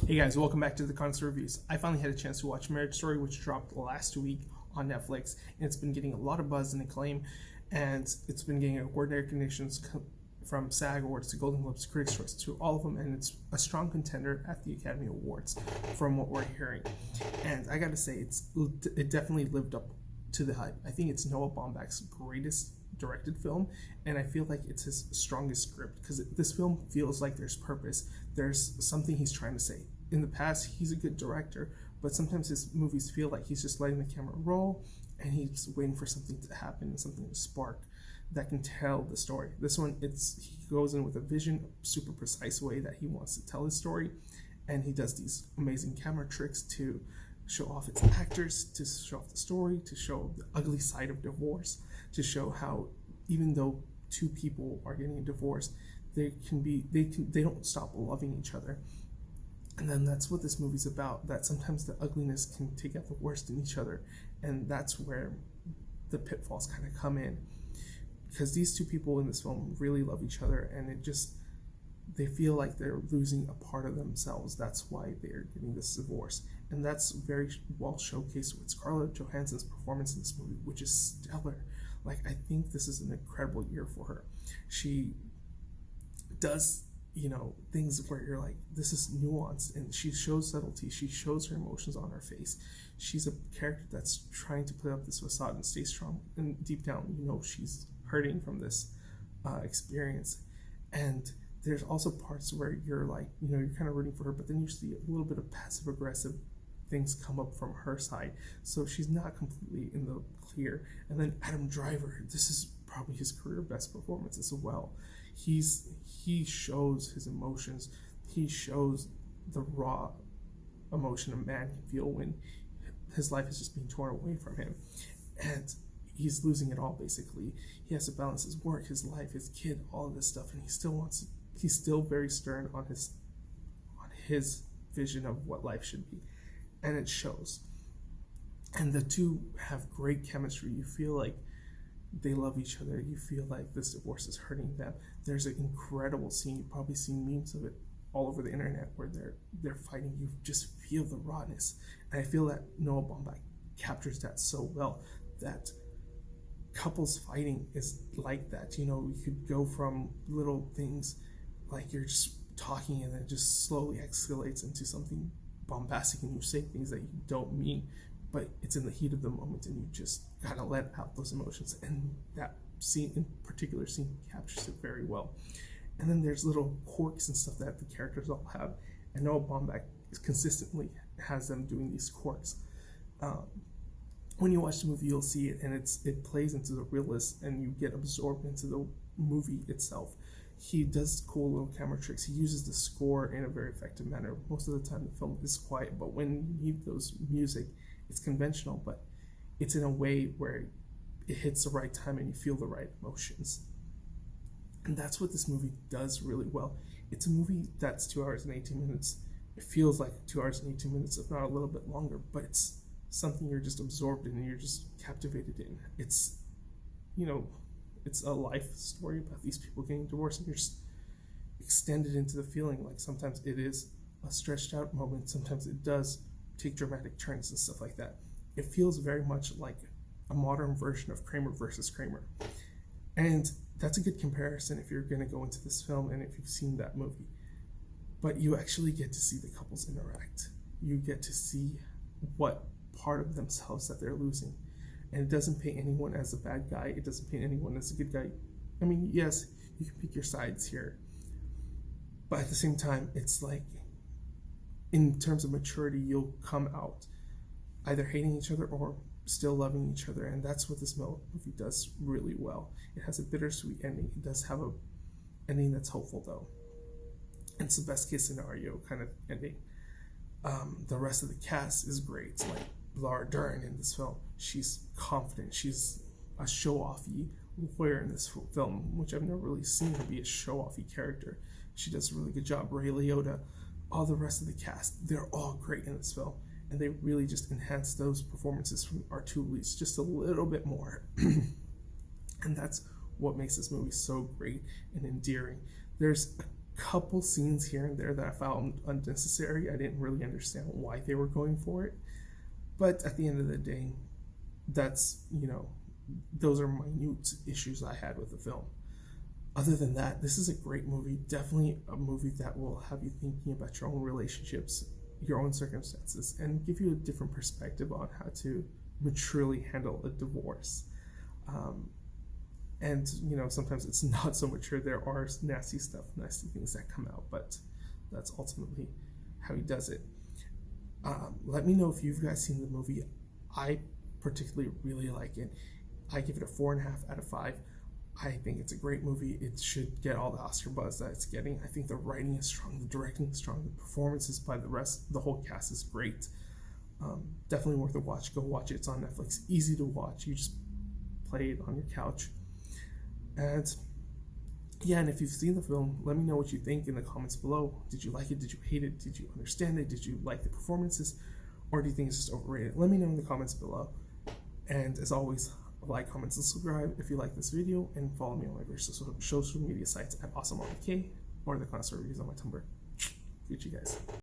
Hey guys, welcome back to the TheConnoisseur Reviews. I finally had a chance to watch Marriage Story, which dropped last week on Netflix, and it's been getting a lot of buzz and acclaim, and it's been getting award recognitions from SAG Awards to Golden Globes to Critics' Choice to all of them, and it's a strong contender at the Academy Awards from what we're hearing. And I gotta say, it definitely lived up to the hype. I think it's Noah Baumbach's greatest directed film, and I feel like it's his strongest script because this film feels like there's purpose. There's something he's trying to say. In the past, he's a good director, but sometimes his movies feel like he's just letting the camera roll and he's waiting for something to happen and something to spark that can tell the story. This one, he goes in with a vision, a super precise way that he wants to tell his story, and he does these amazing camera tricks to show off its actors, to show off the story, to show the ugly side of divorce, to show how even though two people are getting a divorce, they don't stop loving each other. And then that's what this movie's about, that sometimes the ugliness can take out the worst in each other, and that's where the pitfalls kind of come in, because these two people in this film really love each other, and they feel like they're losing a part of themselves. That's why they're getting this divorce, and that's very well showcased with Scarlett Johansson's performance in this movie, which is stellar. Like, I think this is an incredible year for her. She does things where you're like, this is nuanced, and she shows subtlety, she shows her emotions on her face. She's a character that's trying to put up this facade and stay strong, and deep down, she's hurting from this experience. And there's also parts where you're like, you're kind of rooting for her, but then you see a little bit of passive aggressive things come up from her side, so she's not completely in the clear. And then Adam Driver, this is probably his career best performance as well. He shows his emotions. He shows the raw emotion a man can feel when his life is just being torn away from him, and he's losing it all. Basically, he has to balance his work, his life, his kid, all of this stuff, and he's still very stern on his vision of what life should be, and it shows. And the two have great chemistry. You feel like they love each other. You feel like this divorce is hurting them. There's an incredible scene, you've probably seen memes of it all over the internet, where they're fighting. You just feel the rawness, and I feel that Noah Baumbach captures that so well, that couples fighting is like that. You could go from little things like you're just talking, and then it just slowly escalates into something bombastic, and you say things that you don't mean, but it's in the heat of the moment, and you just gotta let out those emotions. And that particular scene captures it very well. And then there's little quirks and stuff that the characters all have, and Noah Baumbach consistently has them doing these quirks. When you watch the movie, you'll see it, and it plays into the realist, and you get absorbed into the movie itself. He does cool little camera tricks. He uses the score in a very effective manner. Most of the time the film is quiet, but when you need those music, it's conventional, but it's in a way where it hits the right time and you feel the right emotions. And that's what this movie does really well. It's a movie that's 2 hours and 18 minutes. It feels like 2 hours and 18 minutes, if not a little bit longer, but it's something you're just absorbed in and you're just captivated in. It's a life story about these people getting divorced, and you're just extended into the feeling. Like, sometimes it is a stretched out moment, sometimes it does take dramatic turns and stuff like that. It feels very much like a modern version of Kramer versus Kramer, and that's a good comparison if you're going to go into this film and if you've seen that movie. But you actually get to see the couples interact. You get to see what part of themselves that they're losing, and it doesn't paint anyone as a bad guy. It doesn't paint anyone as a good guy. I mean, yes, you can pick your sides here, but at the same time, it's like, in terms of maturity, you'll come out either hating each other or still loving each other, and that's what this movie does really well. It has a bittersweet ending. It does have a ending that's hopeful, though. It's the best case scenario kind of ending. The rest of the cast is great. Like Laura Dern in this film, she's confident. She's a show-offy lawyer in this film, which I've never really seen her be a show-offy character. She does a really good job. Ray Liotta, all the rest of the cast, they're all great in this film, and they really just enhance those performances from our two leads just a little bit more. And that's what makes this movie so great and endearing. There's a couple scenes here and there that I found unnecessary. I didn't really understand why they were going for it. But at the end of the day, that's, those are minute issues I had with the film. Other than that, this is a great movie. Definitely a movie that will have you thinking about your own relationships, your own circumstances, and give you a different perspective on how to maturely handle a divorce. And sometimes it's not so mature. There are nasty things that come out, but that's ultimately how he does it. Let me know if you've guys seen the movie. I particularly really like it. I give it a 4.5 out of 5. I think it's a great movie. It should get all the Oscar buzz that it's getting. I think the writing is strong, the directing is strong, the performances by the whole cast is great. Definitely worth a watch. Go watch it. It's on Netflix. Easy to watch. You just play it on your couch. And yeah, and if you've seen the film, let me know what you think in the comments below. Did you like it? Did you hate it? Did you understand it? Did you like the performances? Or do you think it's just overrated? Let me know in the comments below. And as always, like, comment, and subscribe if you like this video, and follow me on my various social media sites at AwesomeRK or TheConnoisseur Reviews on my Tumblr. Get you guys.